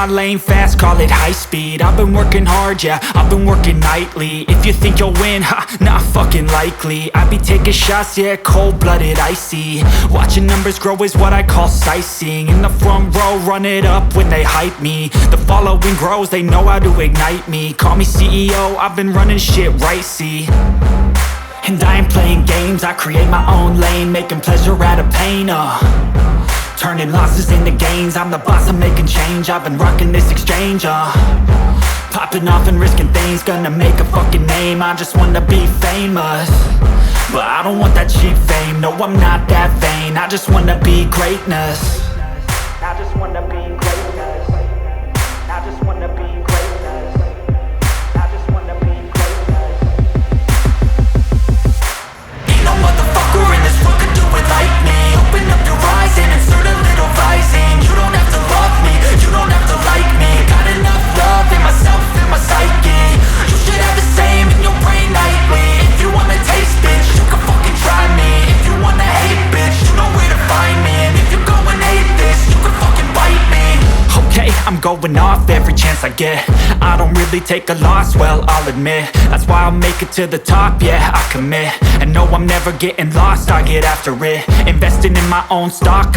my lane fast, call it high speed. I've been working hard, yeah, I've been working nightly. If you think you'll win, ha, not fucking likely. I be taking shots, yeah, cold-blooded, icy. Watching numbers grow is what I call sightseeing. In the front row, run it up when they hype me. The following grows, they know how to ignite me. Call me CEO, I've been running shit right, see. And I ain't playing games, I create my own lane, making pleasure out of pain, turning losses into gains, I'm the boss, I'm making change. I've been rocking this exchange, popping off and risking things, gonna make a fucking name. I just wanna be famous, but I don't want that cheap fame. No, I'm not that vain, I just wanna be greatness. I just wanna be greatness. I just wanna be greatness. I just wanna be greatness. Ain't no motherfucker in this world could do it like me. Open up your eyes and insert a little rising. You don't have to love me, you don't have to like me. Got enough love in myself and my psyche. You should have the same in your brain nightly. If you wanna taste, bitch, you can fucking try me. If you wanna hate, bitch, you know where to find me. And if you're going hate this, you can fucking bite me. Okay, I'm going off every chance I get. I don't really take a loss, well, I'll admit. That's why I'll make it to the top, yeah, I commit. And no, I'm never getting lost, I get after it. Investing in my own stock,